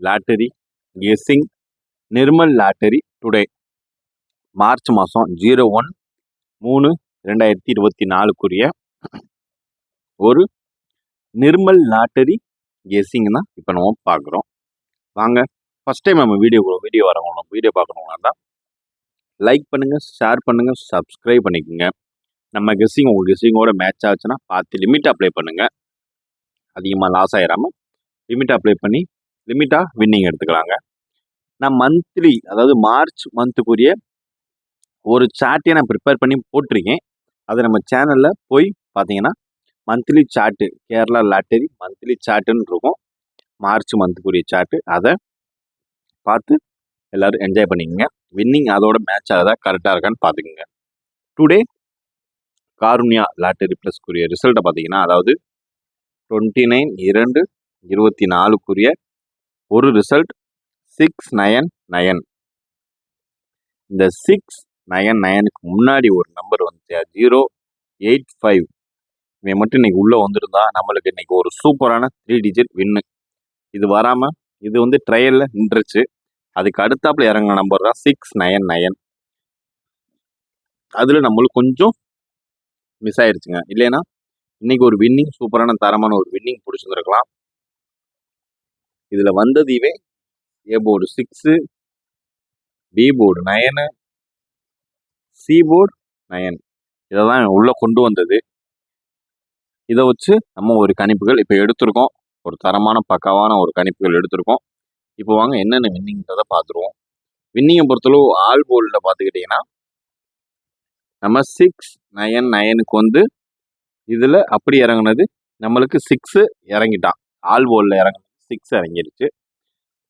Lottery guessing Nirmal lottery today March மாதம் 01/3/2024 ஒரு Nirmal lottery guessing தான் இப்போ நம்ம பார்க்குறோம். வாங்க, ஃபஸ்ட் டைம் நம்ம வீடியோ வரவங்க வீடியோ பார்க்கணுன்னா தான் லைக் பண்ணுங்கள், ஷேர் பண்ணுங்கள், சப்ஸ்கிரைப் பண்ணிக்கோங்க. நம்ம கெஸ்ஸிங் உங்கள் கெஸ்ஸிங்கோட மேட்ச் ஆச்சுன்னா பார்த்து லிமிட் அப்ளை பண்ணுங்கள். அதிகமாக லாஸ் ஆகிடாமல் லிமிட் அப்ளை பண்ணி லிமிட்டாக வின்னிங் எடுத்துக்கலாங்க. நான் மந்த்லி, அதாவது மார்ச் மந்த்துக்குரிய ஒரு சார்ட்டே நான் ப்ரிப்பேர் பண்ணி போட்டிருக்கேன். அதை நம்ம சேனலில் போய் பார்த்தீங்கன்னா monthly chart, Kerala lottery monthly சார்ட்டுன்னு இருக்கும். மார்ச் மந்த்துக்குரிய சார்ட்டு, அதை பார்த்து எல்லோரும் என்ஜாய் பண்ணிக்கோங்க. வின்னிங் அதோட மேட்ச் ஆகுதா கரெக்டாக இருக்கான்னு பார்த்துக்குங்க. டுடே காருண்யா லாட்டரி ப்ளஸ்க்குரிய ரிசல்ட்டை பார்த்தீங்கன்னா, அதாவது 29/2/24 ஒரு ரிசல்ட் 699. இந்த 699க்கு முன்னாடி ஒரு நம்பர் வந்துச்சு 085. இவன் மட்டும் இன்னைக்கு உள்ளே வந்திருந்தா நம்மளுக்கு இன்னைக்கு ஒரு சூப்பரான 3 டிஜிட் வின்னு. இது வராமல் இது வந்து ட்ரையலில் நின்றுச்சு. அதுக்கு அடுத்தாப்புல இறங்கின நம்பர் தான் 699. அதில் நம்மளுக்கு கொஞ்சம் மிஸ் ஆயிடுச்சுங்க. இல்லைன்னா இன்னைக்கு ஒரு வின்னிங், சூப்பரான தரமான ஒரு வின்னிங் பிடிச்சிருந்துருக்கலாம். இதில் வந்ததுவே A board 6, B board 9, C board 9. இதை தான் உள்ளே கொண்டு வந்தது. இதை வச்சு நம்ம ஒரு கணிப்புகள் இப்போ எடுத்திருக்கோம். ஒரு தரமான பக்காவான ஒரு கணிப்புகள் எடுத்திருக்கோம். இப்போ வாங்க என்னென்ன வின்னிங்கிறத பார்த்துருவோம். வின்னிங்கை பொறுத்தளவு ஆல் போர்டில் பார்த்துக்கிட்டிங்கன்னா நம்ம 699க்கு வந்து இதில் அப்படி இறங்குனது நம்மளுக்கு 6 இறங்கிட்டான். ஆல் போர்டில் இறங்குனது 6 இறங்கிடுச்சு.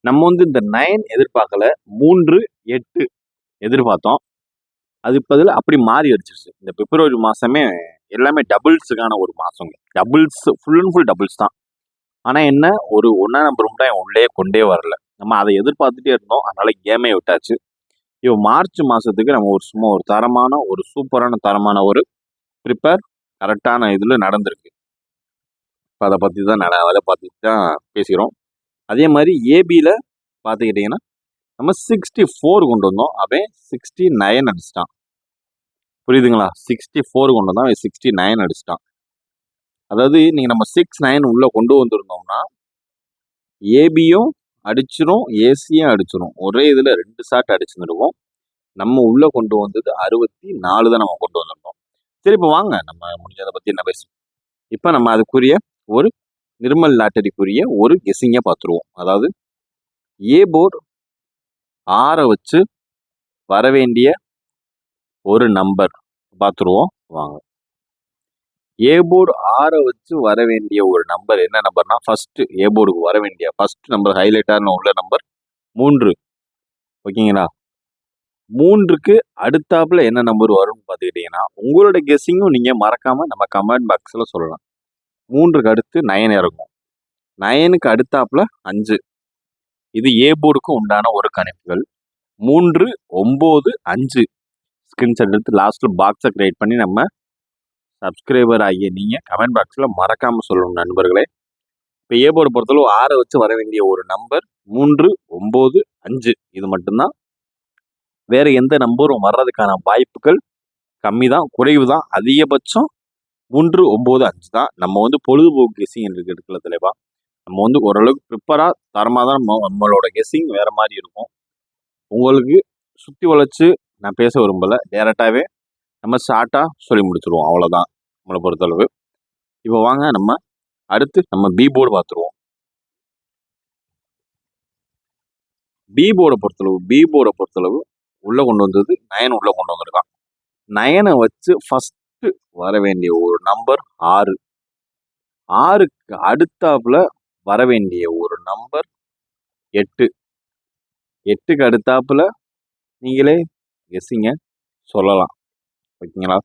நம்ம வந்து இந்த 9 எதிர்பார்க்கல, 3, 8 எதிர்பார்த்தோம். அது பதில் அப்படி மாறி அடிச்சிருச்சு. இந்த பிப்ரவரி மாதமே எல்லாமே டபுள்ஸுக்கான ஒரு மாதங்க. Doubles, full and full doubles தான். ஆனால் என்ன, ஒரு 1ஆம் நம்பர் மட்டும் என் உள்ளே கொண்டே வரல. நம்ம அதை எதிர்பார்த்துட்டே இருந்தோம். அதனால கேமே விட்டாச்சு. இப்போ மார்ச் மாதத்துக்கு நம்ம ஒரு சும்மா ஒரு தரமான, ஒரு சூப்பரான தரமான ஒரு ப்ரிப்பேர் கரெக்டான இதில் நடந்திருக்கு. இப்போ அதை பற்றி தான் பேசுகிறோம். அதே மாதிரி ஏபியில் பார்த்துக்கிட்டிங்கன்னா நம்ம 64 கொண்டு வந்தோம். அவன் 69 அடிச்சிட்டான். புரியுதுங்களா? 64 கொண்டு வந்தோம், அவன் 69 அடிச்சிட்டான். அதாவது நீங்கள் நம்ம 69 உள்ளே கொண்டு வந்திருந்தோம்னா ஏபியும் அடிச்சிடும், ஏசியும் அடிச்சிடும். ஒரே இதில் 2 ஷாட் அடிச்சுருவோம். நம்ம உள்ளே கொண்டு வந்தது 64 தான் நம்ம கொண்டு வந்திருந்தோம். சரி, இப்போ வாங்க நம்ம முடிஞ்சதை பற்றி என்ன பேசுவோம். இப்போ நம்ம அதுக்குரிய ஒரு நிர்மல் லாட்டரிக்குரிய ஒரு கெஸ்ஸிங்கை பார்த்துருவோம். அதாவது ஏ போர்டு 6 வச்சு வர வேண்டிய ஒரு நம்பர் பார்த்துருவோம் வாங்க. ஏ போர்டு 6 வச்சு வர வேண்டிய ஒரு நம்பர் என்ன நம்பர்னா, ஃபர்ஸ்ட் ஏ போர்டுக்கு வர வேண்டிய ஃபர்ஸ்ட் நம்பர் ஹைலைட்டான உள்ள நம்பர் 3. ஓகேங்களா? 3க்கு அடுத்தாப்புல என்ன நம்பர் வரும்னு பார்த்துக்கிட்டிங்கன்னா உங்களோட கெஸ்ஸிங்கும் நீங்கள் மறக்காமல் நம்ம கமெண்ட் பாக்ஸில் சொல்லலாம். 3க்கு அடுத்து 9 இறங்கும். 9க்கு அடுத்தாப்புல 5. இது ஏ போர்டுக்கு உண்டான ஒரு கணிப்புகள். 3, 9, 5 ஸ்கிரீன்ஷாட் எடுத்து லாஸ்ட்டில் பாக்ஸை கிரியேட் பண்ணி நம்ம சப்ஸ்கிரைபர் ஆகிய நீங்கள் கமெண்ட் பாக்ஸில் மறக்காமல் சொல்லணும் நண்பர்களே. இப்போ ஏ போர்டு பொறுத்தளவு 6 வச்சு வர வேண்டிய ஒரு நம்பர் 3, 9, 5 இது மட்டும்தான். வேறு எந்த நம்பரும் வர்றதுக்கான வாய்ப்புகள் கம்மி தான், குறைவு தான். அதிகபட்சம் 3, 9, 5 தான். நம்ம வந்து பொழுதுபோக்கு கெஸ்ஸிங் எடுக்கல தலைவா. நம்ம வந்து ஓரளவுக்கு ப்ரிப்பராக தரமாக தான் நம்மளோட கெஸ்ஸிங் வேறு மாதிரி இருக்கும். உங்களுக்கு சுற்றி வளைச்சு நான் பேச விரும்பலை, டேரெக்டாகவே நம்ம ஷார்ட்டாக சொல்லி முடிச்சுருவோம். அவ்வளோதான் நம்மளை பொறுத்தளவு. இப்போ வாங்க நம்ம அடுத்து நம்ம பி போர்டு பார்த்துருவோம். பி போர்டை பொறுத்தளவு உள்ளே கொண்டு வந்தது 9 உள்ளே கொண்டு வந்திருக்கான். 9 வச்சு ஃபஸ்ட்டு வர வேண்டிய ஒரு நம்பர் 6. 6க்கு அடுத்தாப்புல வர வேண்டிய ஒரு நம்பர் 8. 8க்கு அடுத்தாப்புல நீங்களே கெஸ்ஸிங்க சொல்லலாம். ஓகேங்களா?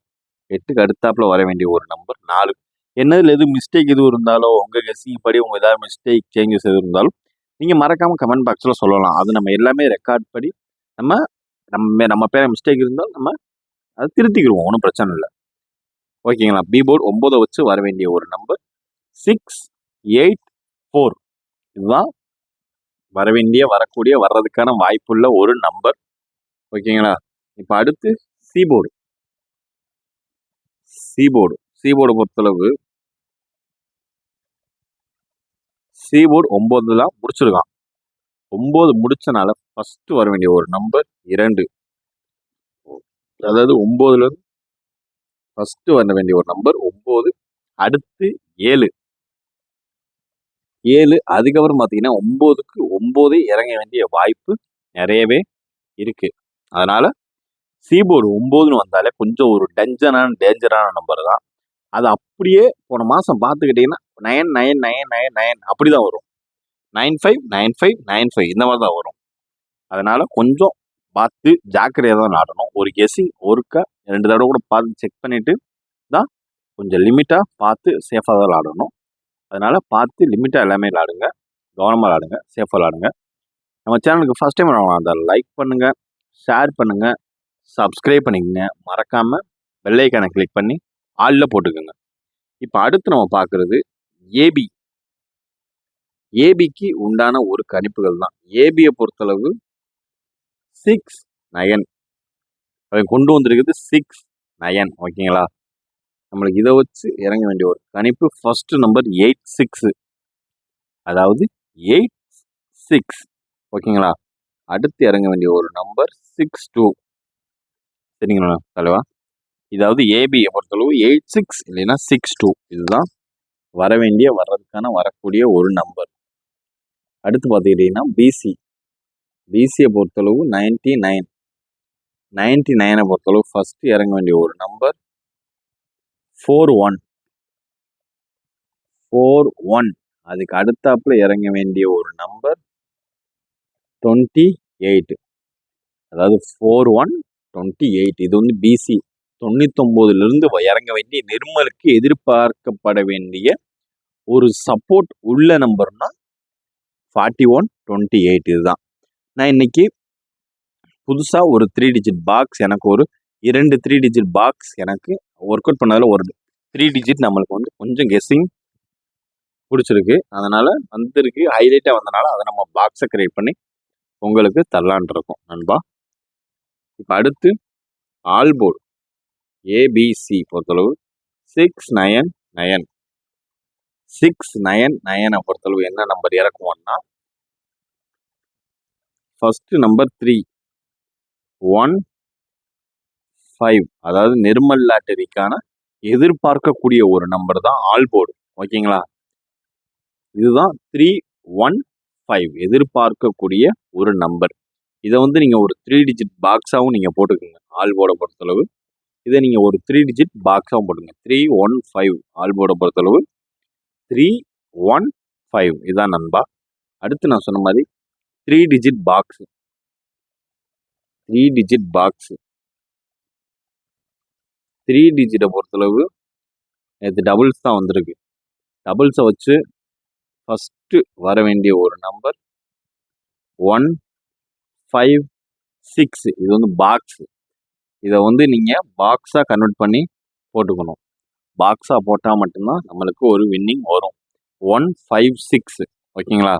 8க்கு அடுத்தாப்புல வர வேண்டிய ஒரு நம்பர் 4. என்னதில் எதுவும் மிஸ்டேக் எதுவும் இருந்தாலோ, உங்கள் கெஸ்ஸிங் படி உங்கள் ஏதாவது மிஸ்டேக் சேஞ்சஸ் எதுவும் இருந்தாலும் நீங்கள் மறக்காமல் கமெண்ட் பாக்ஸில் சொல்லலாம். அது நம்ம எல்லாமே ரெக்கார்ட் படி நம்ம பேர மிஸ்டேக் இருந்தாலும் நம்ம அதை திருத்திக்கிடுவோம். ஒன்றும் பிரச்சனை இல்லை. ஓகேங்களா? பி போர்டு 9 வச்சு வர வேண்டிய ஒரு நம்பர் 684. இதுதான் வரக்கூடிய வர்றதுக்கான வாய்ப்புள்ள ஒரு நம்பர். ஓகேங்களா? இப்போ அடுத்து சீபோர்டு. சீபோர்டு பொறுத்தளவு சீபோர்டு 9 முடிச்சிருக்கான். 9 முடிச்சனால ஃபர்ஸ்ட் வர வேண்டிய ஒரு நம்பர் 2. அதாவது 9ல ஃபர்ஸ்ட் வர வேண்டிய ஒரு நம்பர் 9. அடுத்து 7. அதுக்கப்புறம் பார்த்தீங்கன்னா 9க்கு 9 இறங்க வேண்டிய வாய்ப்பு நிறையவே இருக்கு. அதனால சீபோர்டு 9ன்னு வந்தாலே கொஞ்சம் ஒரு டேஞ்சரான நம்பர் தான். அது அப்படியே போன மாசம் பார்த்துக்கிட்டீங்கன்னா 999999 அப்படிதான் வரும். 959595 இந்த மாதிரி தான் வரும். அதனால கொஞ்சம் பார்த்து ஜாக்கிரதையாக தான் விளாடணும். ஒரு கெஸ்ஸிங் ஒருக்கா 2 தடவை கூட பார்த்து செக் பண்ணிட்டு தான் கொஞ்சம் லிமிட்டாக பார்த்து சேஃபாக தான் விளாடணும். அதனால பார்த்து லிமிட்டாக எல்லாமே விளாடுங்க. கவனமாக விளாடுங்க, சேஃபாக விளாடுங்க. நம்ம சேனலுக்கு ஃபர்ஸ்ட் டைம் அதை லைக் பண்ணுங்க, ஷேர் பண்ணுங்க, சப்ஸ்கிரைப் பண்ணிக்கங்க. மறக்காம பெல் ஐக்கானை கிளிக் பண்ணி ஆல்ல போட்டுக்கோங்க. இப்போ அடுத்து நம்ம பார்க்குறது ஏபிக்கு உண்டான ஒரு கணிப்புகள் தான். ஏபியை பொறுத்தளவு 6-9 அவன் கொண்டு வந்திருக்குது 6-9. ஓகேங்களா? நம்மளுக்கு இதை வச்சு இறங்க வேண்டிய ஒரு கணிப்பு ஃபர்ஸ்ட் நம்பர் 86. அதாவது 86. ஓகேங்களா? அடுத்து இறங்க வேண்டிய ஒரு நம்பர் 62. சரிங்களா தலைவா? இதாவது ஏபியை பொறுத்தளவு 86 இல்லைன்னா 62. இதுதான் வரக்கூடிய ஒரு நம்பர். அடுத்து பார்த்துக்கிட்டீங்கன்னா பிசியை பொறுத்தளவு 99 பொறுத்தளவு ஃபர்ஸ்ட் இறங்க வேண்டிய ஒரு நம்பர் 41. அதுக்கு அடுத்தாப்புல இறங்க வேண்டிய ஒரு நம்பர் 28. அதாவது 4128. இது வந்து பிசி 99லிருந்து இறங்க வேண்டிய நிர்மலுக்கு எதிர்பார்க்கப்பட வேண்டிய ஒரு சப்போர்ட் உள்ள நம்பர்னா 4128. இதுதான். நான் இன்னைக்கு புதுசா ஒரு 3 டிஜிட் பாக்ஸ், எனக்கு ஒரு 2 3 டிஜிட் பாக்ஸ் எனக்கு ஒர்க் அவுட் பண்ணதுல ஒரு 3 டிஜிட் நம்மளுக்கு வந்து கொஞ்சம் கெஸ்ஸிங் பிடிச்சிருக்கு. அதனால வந்திருக்கு, ஹைலைட்டா வந்தனால அதை நம்ம பாக்ஸை கிரியேட் பண்ணி உங்களுக்கு தரலான் இருக்கோம் நண்பா. இப்போ அடுத்து ஆல் போர்டு ஏபிசி பொறுத்தளவு 699 பொறுத்தளவு என்ன நம்பர் இறக்குவோம்னா ஃபர்ஸ்ட் நம்பர் 315. அதாவது நிர்மல் லாட்டரிக்கான எதிர்பார்க்கக்கூடிய ஒரு நம்பர் தான் ஆல் போர்டு. ஓகேங்களா? இதுதான் 315 எதிர்பார்க்கக்கூடிய ஒரு நம்பர். இதை வந்து நீங்க ஒரு 3 டிஜிட் பாக்ஸாகவும் நீங்க போட்டுக்கோங்க. ஆல் போர்டை பொறுத்தளவு இதை நீங்க ஒரு 3 டிஜிட் பாக்ஸாகவும் போட்டுங்க. 315 ஆல் போர்டை பொறுத்தளவு 315 இதான் நண்பா. அடுத்து நான் சொன்ன மாதிரி 3 டிஜிட் பாக்ஸ் 3 டிஜிட்டை பொறுத்தளவு நேற்று டபுள்ஸ் தான் வந்திருக்கு. டபுள்ஸை வச்சு ஃபர்ஸ்ட் வர வேண்டிய ஒரு நம்பர் 156. இது வந்து பாக்ஸ். இதை வந்து நீங்க பாக்ஸா கன்வெர்ட் பண்ணி போட்டுக்கணும். பாக்ஸா போட்டால் மட்டும்தான் நம்மளுக்கு ஒரு வின்னிங் வரும். 156. ஓகேங்களா?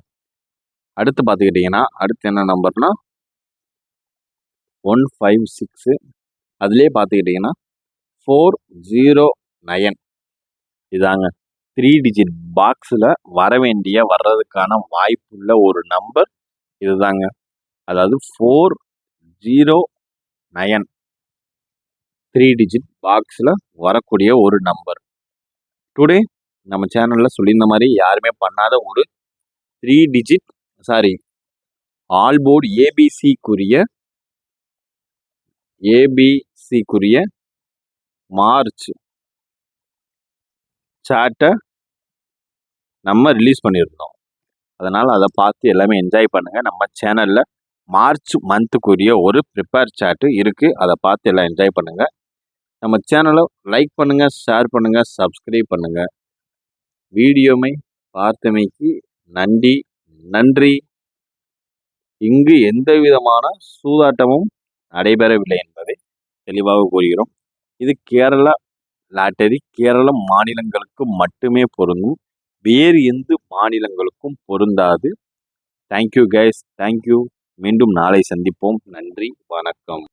அடுத்து பார்த்துக்கிட்டிங்கன்னா அடுத்து என்ன நம்பர்னா 156. அதுலேயே பார்த்துக்கிட்டிங்கன்னா 409. இதாங்க 3 டிஜிட் பாக்ஸில் வர்றதுக்கான வாய்ப்புள்ள ஒரு நம்பர் இதுதாங்க. அதாவது 409 3 டிஜிட் பாக்ஸில் வரக்கூடிய ஒரு நம்பர். டுடே நம்ம சேனலில் சொல்லியிருந்த மாதிரி யாருமே பண்ணாத ஒரு 3 டிஜிட் ஆல் போர்டு ஏபிசிக்குரிய மார்ச் சார்ட்டை நம்ம ரிலீஸ் பண்ணியிருந்தோம். அதனால் அதை பார்த்து எல்லாமே என்ஜாய் பண்ணுங்கள். நம்ம சேனலில் மார்ச் மந்த்துக்குரிய ஒரு ப்ரிப்பேர் சார்ட்டு இருக்குது. அதை பார்த்து எல்லாம் என்ஜாய் பண்ணுங்கள். நம்ம சேனலை லைக் பண்ணுங்கள், ஷேர் பண்ணுங்கள், சப்ஸ்கிரைப் பண்ணுங்கள். வீடியோவை பார்த்தமைக்கு நன்றி. இங்கு எந்த விதமான சூதாட்டமும் நடைபெறவில்லை என்பதை தெளிவாக கூறுகிறோம். இது கேரளா லாட்டரி கேரள மாநிலங்களுக்கு மட்டுமே பொருந்தும். வேறு எந்த மாநிலங்களுக்கும் பொருந்தாது. Thank you guys, thank you. மீண்டும் நாளை சந்திப்போம். நன்றி, வணக்கம்.